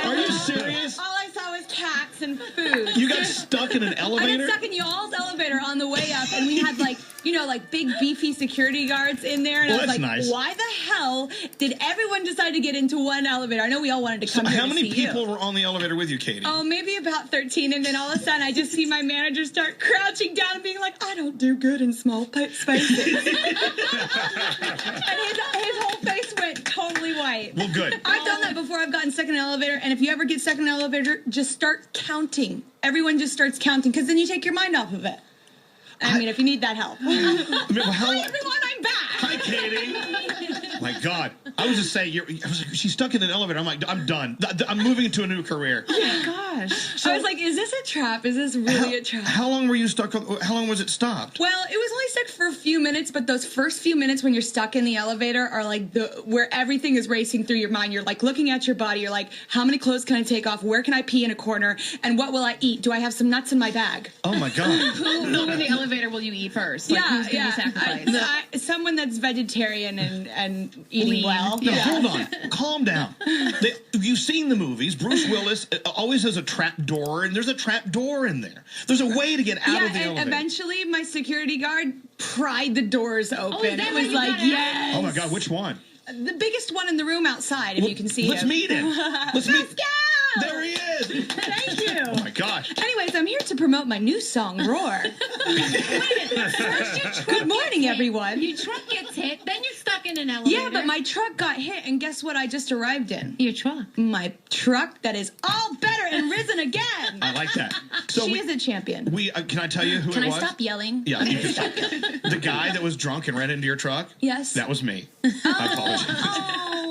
Are you serious? All I saw was cats and food. You got stuck in an elevator? I got stuck in y'all's elevator on the way up, and we had big beefy security guards in there, and I was that's like, nice. why the hell did everyone decide to get into one elevator? I know we all wanted to come here How to many see people you. were on the elevator with you, Katy? Oh, maybe about 13, and then all of a sudden I just see my manager start crouching down and being like, I don't do good in small spaces. And his whole face went totally white. Well, good. I've done that before. I've gotten stuck in an elevator, and if you ever get stuck in an elevator, just start counting. Everyone just starts counting, because then you take your mind off of it. I mean, if you need that help. Hi, everyone, I'm back. Hi, Katy. My God. I was just saying, she's stuck in an elevator. I'm like, I'm done. I'm moving into a new career. Oh, my gosh. So, I was like, is this a trap? Is this really a trap? How long were you stuck? How long was it stopped? Well, it was only stuck for a few minutes, but those first few minutes when you're stuck in the elevator are like where everything is racing through your mind. You're like looking at your body. You're like, how many clothes can I take off? Where can I pee in a corner? And what will I eat? Do I have some nuts in my bag? Oh, my God. Who in the elevator will you eat first? Like, who's going to sacrifice? Someone that's vegetarian and eating well. No, hold on. Calm down. You've seen the movies. Bruce Willis always has a trap door, and there's a trap door in there. There's a way to get out of the elevator. Eventually my security guard pried the doors open. Oh, it was like, yes. Oh, my God. Which one? The biggest one in the room outside, if you can see him. Let's meet him. Let's meet. Go! There he is. Thank you. Oh, my gosh. Anyways, I'm here to promote my new song, Roar. Good morning, everyone. Your truck gets hit, then you're stuck in an elevator. Yeah, but my truck got hit, and guess what I just arrived in? Your truck. My truck that is all better and risen again. I like that. So she is a champion. Can I tell you who Can it I was? stop yelling? Yeah. The guy that was drunk and ran into your truck? Yes. That was me. I apologize.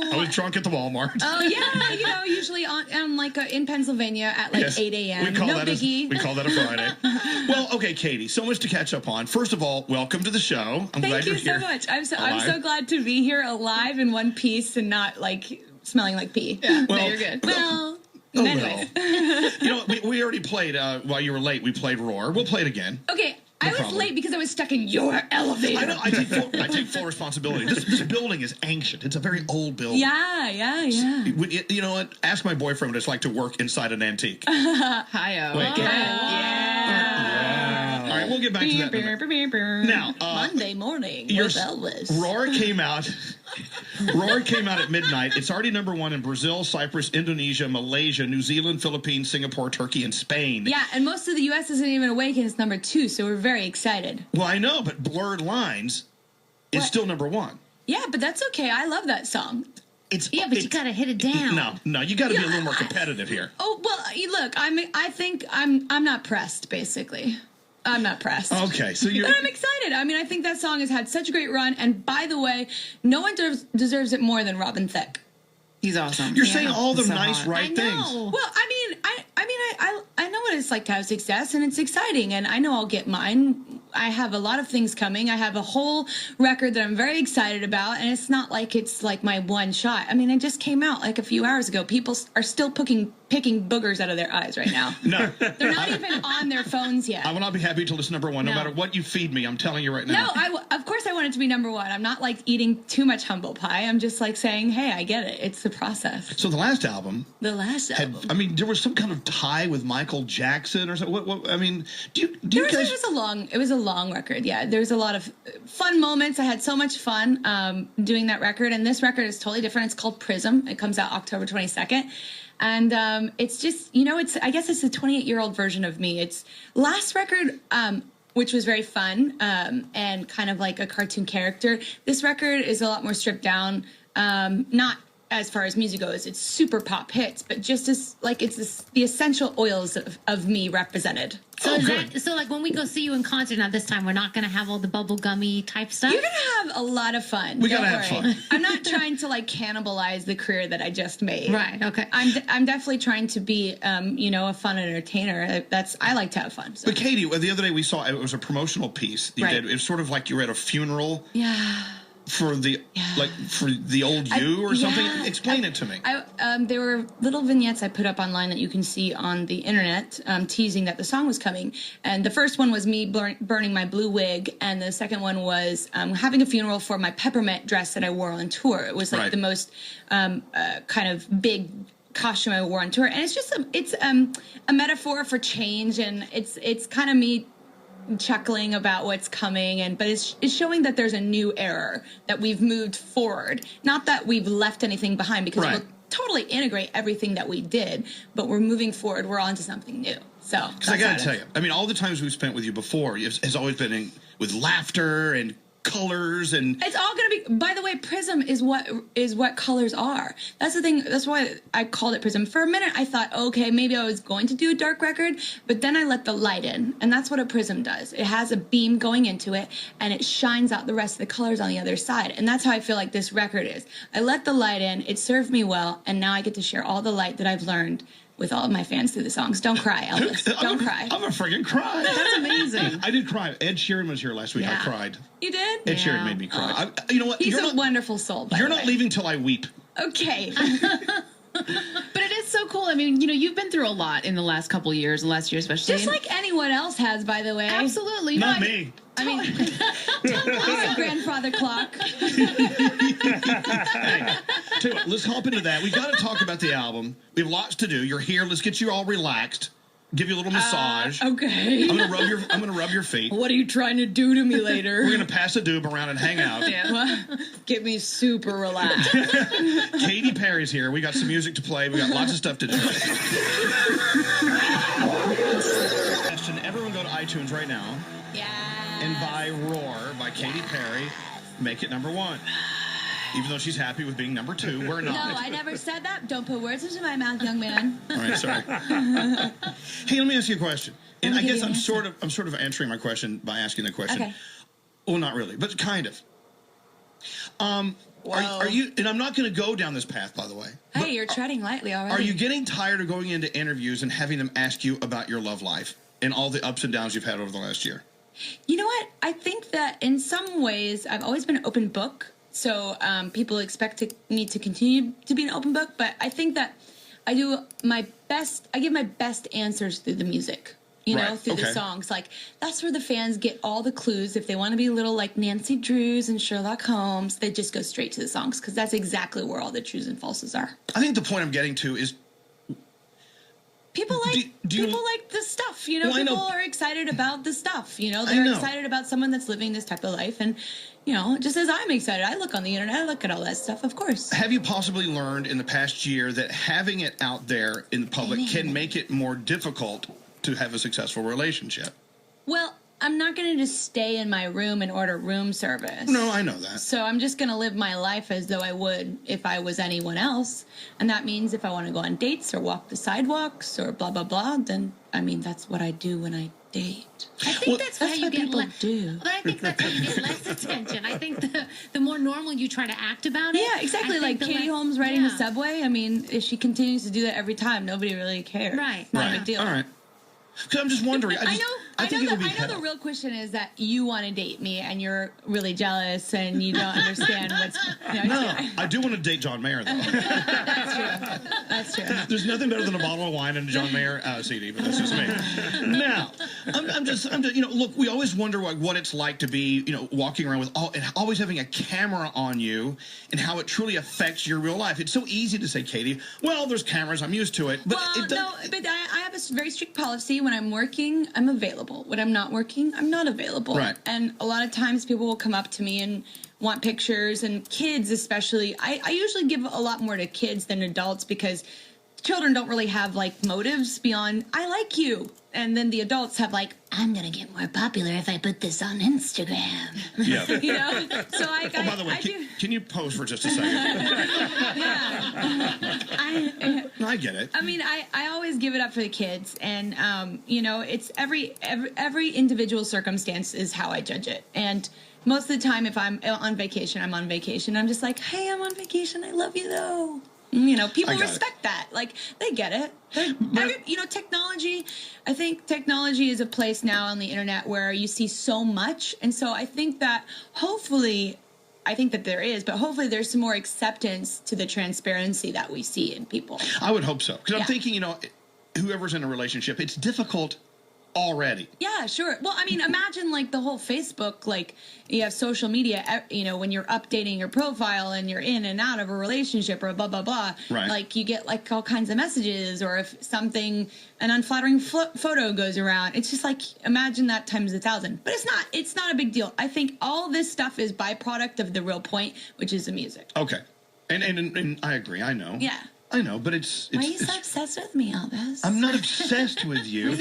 I was drunk at the Walmart. Oh, yeah. Usually in Pennsylvania at 8 a.m. We call no that biggie. we call that a Friday. Well, okay, Katy, so much to catch up on. First of all, welcome to the show. I'm glad you're here. Thank you so much. I'm so glad to be here alive in one piece and not smelling like pee. Yeah, well, you're good. Well, anyways. We already played, while you were late, we played Roar. We'll play it again. Okay. I was late because I was stuck in your elevator. I know. I take full responsibility. This building is ancient. It's a very old building. Yeah. You know what? Ask my boyfriend what it's like to work inside an antique. Hi-oh. Wait, Yeah. All right, we'll get back to that in a minute. Now, Monday morning with Elvis. Roar came out. Roar came out at midnight. It's already #1 in Brazil, Cyprus, Indonesia, Malaysia, New Zealand, Philippines, Singapore, Turkey, and Spain. Yeah, and most of the U.S. isn't even awake, and it's #2, so we're very excited. Well, I know, but Blurred Lines is still #1. Yeah, but that's okay. I love that song. But you gotta hit it down. No, you gotta be a little more competitive here. Oh well, look, I think I'm not pressed. Basically, I'm not pressed. Okay, so you're. But I'm excited. I mean, I think that song has had such a great run, and by the way, no one deserves it more than Robin Thicke. He's awesome. You're saying all the nice, right things. Well, I know what it's like to have success, and it's exciting, and I know I'll get mine. I have a lot of things coming. I have a whole record that I'm very excited about, and it's not like it's like my one shot. I mean, it just came out like a few hours ago. People are still picking boogers out of their eyes right now. No. They're not even on their phones yet. I will not be happy till it's #1, no matter what you feed me. I'm telling you right now. No, of course I want it to be #1. I'm not like eating too much humble pie. I'm just like saying, hey, I get it. It's the process. So the last album. There was some kind of tie with Michael Jackson or something. What I mean, it was a long record. Yeah, there's a lot of fun moments. I had so much fun doing that record, and this record is totally different. It's called Prism. It comes out October 22nd. And it's just, I guess it's a 28-year-old version of me. It's last record, which was very fun and kind of like a cartoon character. This record is a lot more stripped down, not as far as music goes. It's super pop hits, but just as like it's the essential oils of me represented. So so like when we go see you in concert, now this time we're not going to have all the bubblegummy type stuff? You're going to have a lot of fun. We got to have fun. I'm not trying to like cannibalize the career that I just made. Right, okay. I'm definitely trying to be, a fun entertainer. I like to have fun. So. But Katy, the other day we saw, it was a promotional piece you did. It was sort of like you were at a funeral. Yeah. for the old you or something? Yeah. Explain it to me. There were little vignettes I put up online that you can see on the internet, teasing that the song was coming. And the first one was me burning my blue wig, and the second one was having a funeral for my peppermint dress that I wore on tour. It was like the most kind of big costume I wore on tour, and it's just a metaphor for change, and it's kind of me chuckling about what's coming, but it's showing that there's a new era, that we've moved forward, not that we've left anything behind, because we'll totally integrate everything that we did, but we're moving forward, we're on to something new. So because I gotta tell you, I mean, all the times we've spent with you before has always been with laughter and colors, and it's all gonna be, by the way, Prism is what colors are. That's the thing. That's why I called it Prism. For a minute I thought, okay, maybe I was going to do a dark record, but then I let the light in, and that's what a prism does. It has a beam going into it, and it shines out the rest of the colors on the other side, and that's how I feel like this record is. I let the light in, it served me well, and now I get to share all the light that I've learned with all of my fans through the songs. Don't cry, Elvis. Don't cry. I'm a freaking cry. That's amazing. I did cry. Ed Sheeran was here last week. Yeah. I cried. You did? Ed Sheeran made me cry. You know what? He's a wonderful soul, by You're the not way. leaving till I weep. Okay. But it is so cool. I mean, you've been through a lot in the last couple years, the last year especially. Just like anyone else has, by the way. Absolutely. Not me. I mean, I'm a grandfather clock. Hey, tell you what, let's hop into that. We've got to talk about the album. We have lots to do. You're here. Let's get you all relaxed. Give you a little massage. Okay. I'm gonna rub your feet. What are you trying to do to me later? We're gonna pass a doob around and hang out. Yeah. Well, get me super relaxed. Katy Perry's here. We got some music to play. We got lots of stuff to do. Question: everyone go to iTunes right now Yeah. and buy "Roar" by Katy Perry. Make it number 1. Even though she's happy with being number 2, we're No, not. I never said that. Don't put words into my mouth, young man. All right, sorry. Hey, let me ask you a question. And Let I me give guess you an I'm sort of answering my question by asking the question. Okay. Well, not really, but kind of. Whoa. Are you? And I'm not going to go down this path, by the way. Hey, you're treading lightly already. Are you getting tired of going into interviews and having them ask you about your love life and all the ups and downs you've had over the last year? You know what? I think that in some ways, I've always been an open book. So people expect me to continue to be an open book. But I think that I do my best. I give my best answers through the music. Through the songs. Like, that's where the fans get all the clues. If they want to be a little like Nancy Drews and Sherlock Holmes, they just go straight to the songs, because that's exactly where all the trues and falses are. I think the point I'm getting to is people like people like the stuff. People are excited about the stuff. They're excited about someone that's living this type of life, and just as I'm excited, I look on the internet, I look at all that stuff, of course. Have you possibly learned in the past year that having it out there in the public can make it more difficult to have a successful relationship? Well, I'm not going to just stay in my room and order room service. No, I know that. So I'm just going to live my life as though I would if I was anyone else. And that means if I want to go on dates or walk the sidewalks or blah, blah, blah, then, that's what I do when I date. I think that's how you what get people do. But I think that's how you get less attention. I think the more normal you try to act about it. Yeah, exactly. I Like think Katie Holmes riding the subway. If she continues to do that every time, nobody really cares. Right. It's not a big deal. All right. Because I'm just wondering. I know the real question is that you want to date me and you're really jealous and you don't understand what's. No, I do want to date John Mayer, though. That's true. There's nothing better than a bottle of wine and a John Mayer CD, but that's just me. Now, I'm just, look, we always wonder what it's like to be, walking around with and always having a camera on you and how it truly affects your real life. It's so easy to say, Katie, well, there's cameras, I'm used to it. But I have a very strict policy. When I'm working, I'm available. When I'm not working, I'm not available. Right. And a lot of times people will come up to me and want pictures, and kids especially. I usually give a lot more to kids than adults, because children don't really have motives beyond I like you, and then the adults have I'm gonna get more popular if I put this on Instagram. Yeah. So by the way, can you pose for just a second? I get it. I always give it up for the kids, and it's every individual circumstance is how I judge it. And most of the time, if I'm on vacation, I'm just like, hey, I'm on vacation. I love you though. People respect that. They get it. Technology, I think technology is a place now on the internet where you see so much. And so I think that hopefully I think that there is, but hopefully there's some more acceptance to the transparency that we see in people. I would hope so. Because I'm Yeah. thinking, whoever's in a relationship, it's difficult already. Yeah, sure. Well, I mean, imagine like the whole Facebook, like you have social media, when you're updating your profile and you're in and out of a relationship or blah, blah, blah. Right. Like you get like all kinds of messages, or if an unflattering photo goes around, it's just like, imagine that times 1,000. But it's not a big deal. I think all this stuff is byproduct of the real point, which is the music. Okay. And I agree. I know. Yeah. I know, but it's Why are you so obsessed with me, Elvis? I'm not obsessed with you.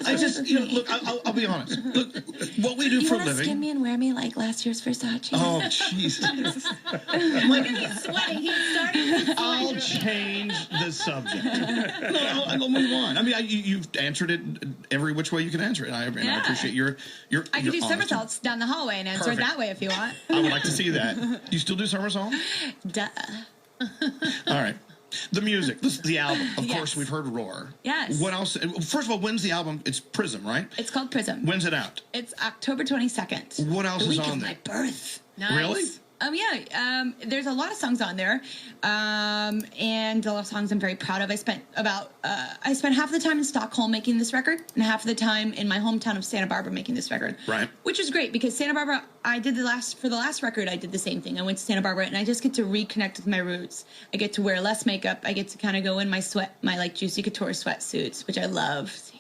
I just, look, I'll be honest. Look, what we do You for a want to living. skin me and wear me like last year's Versace? Oh, Jesus. He's sweating. He's starting to I'll change the subject. No, I'll move on. I mean, you've answered it every which way you can answer it. I Yeah. appreciate your I could do honesty. somersaults down the hallway and answer it Perfect. that way if you want. I would like to see that. Do you still do somersaults? Duh. All right. The music, the album. Of Yes. course, we've heard Roar. Yes. What else? First of all, when's the album? It's Prism, right? It's called Prism. When's it out? It's October 22nd. What else the is week on of there? my birth. Really? There's a lot of songs on there, and a lot of songs I'm very proud of. I spent half the time in Stockholm making this record, and half the time in my hometown of Santa Barbara making this record. Right. Which was great because Santa Barbara, for the last record, I did the same thing. I went to Santa Barbara, and I just get to reconnect with my roots. I get to wear less makeup. I get to kind of go in my like Juicy Couture sweatsuits, which I love secretly.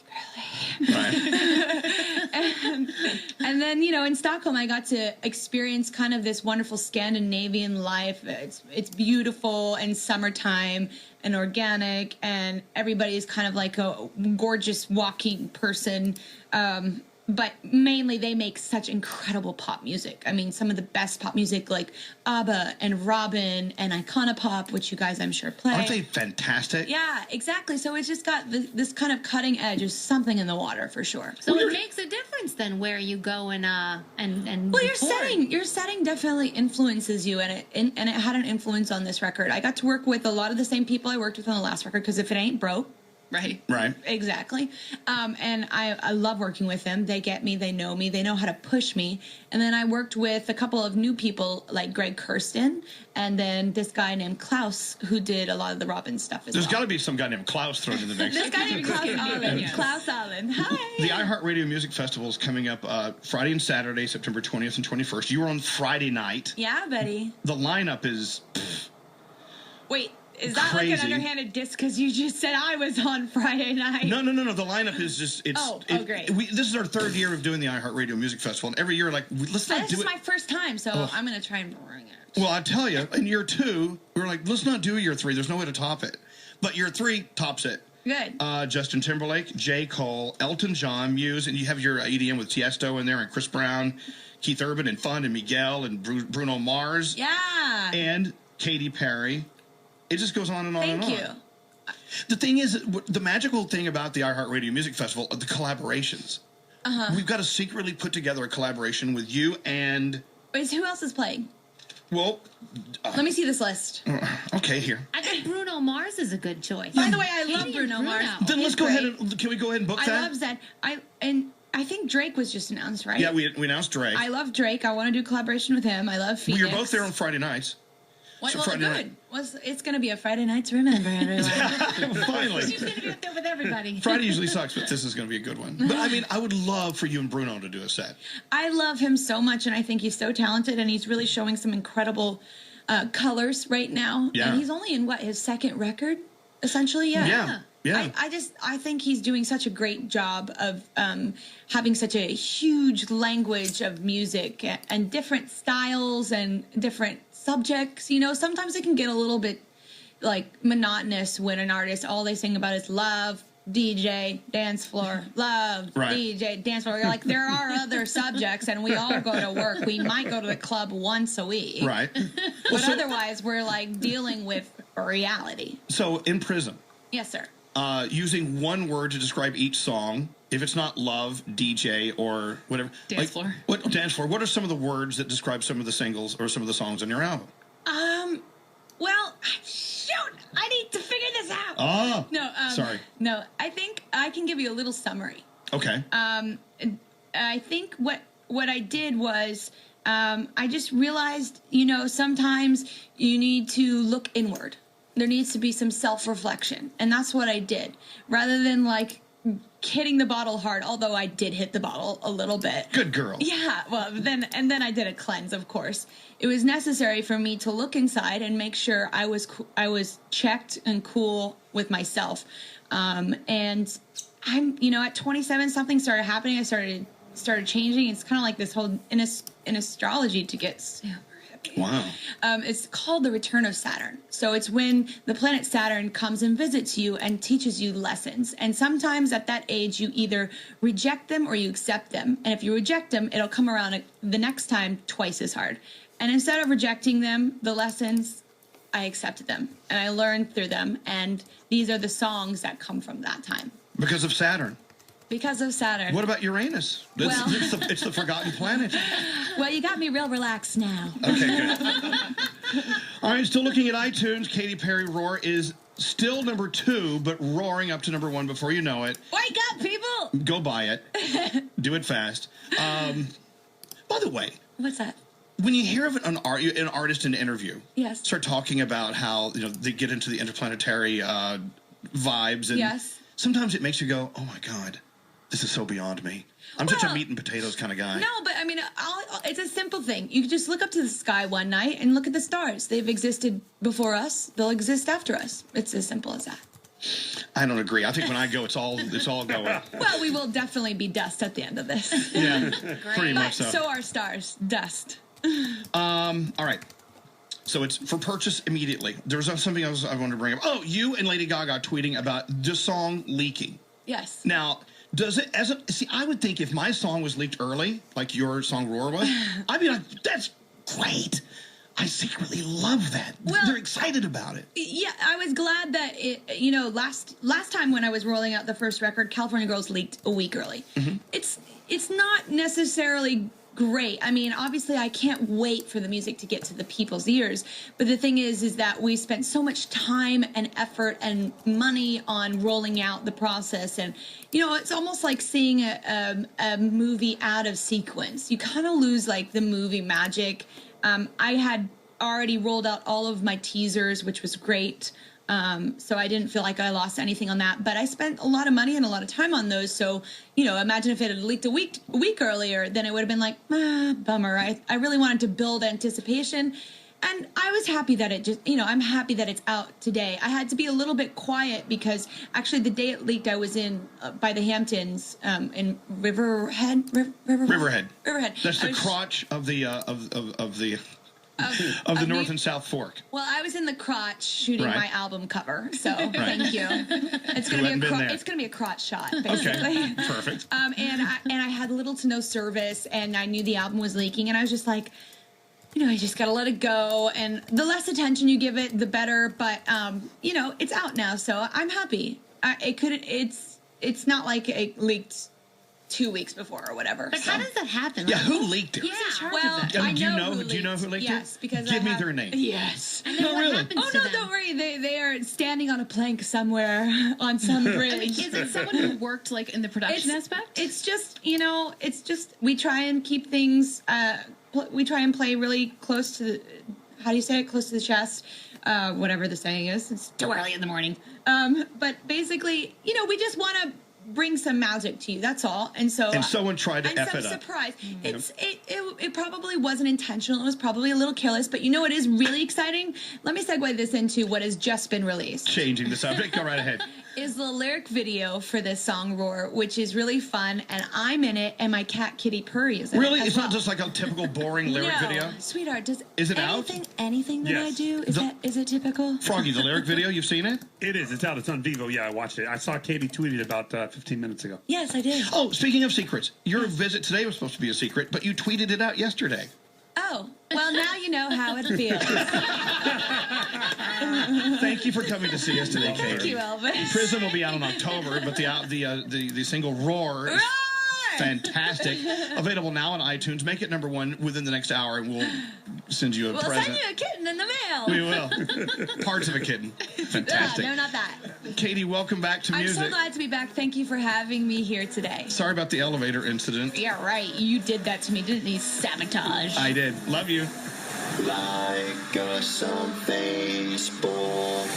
Right. And then, in Stockholm, I got to experience kind of this wonderful Scandinavian life. It's beautiful and summertime and organic, and everybody is kind of like a gorgeous walking person. But mainly they make such incredible pop music. I mean, some of the best pop music like ABBA and Robin and Iconopop, which you guys I'm sure play. Aren't they fantastic? Yeah, exactly. So it's just got this kind of cutting edge of something in the water for sure. So it makes a difference then where you go and Well, record. your setting definitely influences you, and it had an influence on this record. I got to work with a lot of the same people I worked with on the last record, because if it ain't broke, right? Right. Exactly. And I love working with them. They get me, they know how to push me. And then I worked with a couple of new people like Greg Kirsten, and then this guy named Klaus, who did a lot of the Robin stuff as There's well. got to be some guy named Klaus thrown in the mix. This guy named Klaus Allen. Yes. Klaus Allen. Hi. The iHeartRadio Music Festival is coming up Friday and Saturday, September 20th and 21st. You were on Friday night. Yeah, buddy. The lineup is Wait, is that like Crazy. an underhanded diss because you just said I was on Friday night? no. The lineup is just great. This is our third year of doing the iHeartRadio Music Festival, and every year let's not This do is it. my first time, so I'm going to try and bring it. Well, I tell you, in year 2, we were like, let's not do year 3. There's no way to top it. But year 3 tops it. Good. Justin Timberlake, J. Cole, Elton John, Muse, and you have your EDM with Tiesto in there, and Chris Brown, Keith Urban, and Fun, and Miguel, and Bruno Mars, Yeah. and Katy Perry. It just goes on and on and Thank on. you. The thing is, the magical thing about the iHeartRadio Music Festival are the collaborations. We've got to secretly put together a collaboration with you and, Wait, who else is playing? well, Let me see this list. okay, here. I think Bruno Mars is a good choice. By the way, I Katy love and Bruno Mars. Then let's He's go ahead great. and, can we go ahead and book I that? love Zed. I think Drake was just announced, right? Yeah, we announced Drake. I love Drake. I want to do collaboration with him. I love Phoenix. We were both there on Friday nights. Well, so well, Friday good. night. It's going to be a Friday night to remember, everyone. Finally. She's going to be up there with everybody. Friday usually sucks, but this is going to be a good one. But I mean, I would love for you and Bruno to do a set. I love him so much, and I think he's so talented, and he's really showing some incredible colors right now. Yeah. And he's only in his second record, essentially. Yeah. Yeah. I think he's doing such a great job of having such a huge language of music and different styles and different subjects. Sometimes it can get a little bit like monotonous when an artist, all they sing about is love, DJ, dance floor, love, Right. DJ, dance floor. You're like, there are other subjects, and we all go to work. We might go to the club once a week. Right. But otherwise, we're like dealing with reality. So in Prism, Yes, sir. using one word to describe each song, if it's not love, DJ, or whatever. Dance floor. What dance floor? What are some of the words that describe some of the singles or some of the songs on your album? Well, shoot, I need to figure this out. Oh. No, Sorry. No, I think I can give you a little summary. Okay. I think what I did was I just realized, sometimes you need to look inward. There needs to be some self-reflection. And that's what I did. Rather than like hitting the bottle hard, although I did hit the bottle a little bit. Good girl. Yeah, well, then I did a cleanse, of course. It was necessary for me to look inside and make sure I was checked and cool with myself. And I'm, at 27, something started happening. I started changing. It's kind of like this whole in astrology to get super hippie. Wow. It's called the return of Saturn. So it's when the planet Saturn comes and visits you and teaches you lessons. And sometimes at that age, you either reject them or you accept them. And if you reject them, it'll come around the next time twice as hard. And instead of rejecting them, the lessons, I accepted them and I learned through them. And these are the songs that come from that time. Because of Saturn. Because of Saturn. What about Uranus? It's the forgotten planet. Well, you got me real relaxed now. Okay, good. All right, still looking at iTunes. Katy Perry Roar is still number 2, but roaring up to number 1 before you know it. Wake up, people! Go buy it. Do it fast. By the way. What's that? When you hear of an artist in an interview, yes, start talking about how they get into the interplanetary vibes, and yes, sometimes it makes you go, "Oh my God, this is so beyond me. I'm such a meat and potatoes kind of guy." No, but I mean, it's a simple thing. You just look up to the sky one night and look at the stars. They've existed before us. They'll exist after us. It's as simple as that. I don't agree. I think when I go, it's all going. Well, we will definitely be dust at the end of this. Yeah, pretty much so. So are stars, dust. All right. So it's for purchase immediately. There was something else I wanted to bring up. Oh, you and Lady Gaga tweeting about this song leaking. Yes. Now, does it see? I would think if my song was leaked early, like your song "Roar" was, I'd be like, "That's great." I secretly love that. Well, they're excited about it. Yeah, I was glad that it. Last time when I was rolling out the first record, California Girls leaked a week early. Mm-hmm. It's not necessarily great. I mean, obviously, I can't wait for the music to get to the people's ears. But the thing is that we spent so much time and effort and money on rolling out the process. And, it's almost like seeing a movie out of sequence. You kind of lose, like, the movie magic. I had already rolled out all of my teasers, which was great. So I didn't feel like I lost anything on that, but I spent a lot of money and a lot of time on those. So, imagine if it had leaked a week earlier, then it would have been like, bummer. I really wanted to build anticipation, and I was happy that it just, I'm happy that it's out today. I had to be a little bit quiet because actually the day it leaked, I was in by the Hamptons in Riverhead. That's the crotch of the of the North and South Fork. Well, I was in the crotch shooting my album cover, so thank you. It's gonna be a crotch shot, basically. Okay, perfect. And I had little to no service, and I knew the album was leaking, and I was just like, I just gotta let it go. And the less attention you give it, the better. But it's out now, so I'm happy. It's not like it leaked 2 weeks before or whatever. But how does that happen? Yeah, who leaked it? Yeah. Well, I do you know who leaked it? Yes, because give me their name. Yes. And then No, what really? happens Oh to no, them? don't worry. They are standing on a plank somewhere on some bridge. Is it someone who worked like in the production aspect? It's just we try and keep things. We try and play really close to the. How do you say it? Close to the chest. Whatever the saying is. It's too early in the morning. But basically, we just want to bring some magic to you. That's all. And someone tried to F it up. Surprise. It probably wasn't intentional. It was probably a little careless. But what is really exciting? Let me segue this into what has just been released. Changing the subject. Go right ahead. Is the lyric video for this song "Roar," which is really fun, and I'm in it, and my cat Kitty Purry is in it. Really? It's not just like a typical boring lyric video? Sweetheart, is it anything that I do, is it typical? Froggy, the lyric video, you've seen it? It is. It's out. It's on Vivo. Yeah, I watched it. I saw Katy tweet it about 15 minutes ago. Yes, I did. Oh, speaking of secrets, your visit today was supposed to be a secret, but you tweeted it out yesterday. Oh, well, now you know how it feels. Thank you for coming to see us today, Katy. Thank you, Elvis. Prism will be out in October, but the single "Roar" Fantastic. Available now on iTunes. Make it #1 within the next hour, and we'll send you a present. We'll send you a kitten in the mail. We will. Parts of a kitten. Fantastic. No, not that. Katy, welcome back to music. I'm so glad to be back. Thank you for having me here today. Sorry about the elevator incident. Yeah, right. You did that to me, didn't you? Sabotage. I did. Love you. Like us on Facebook.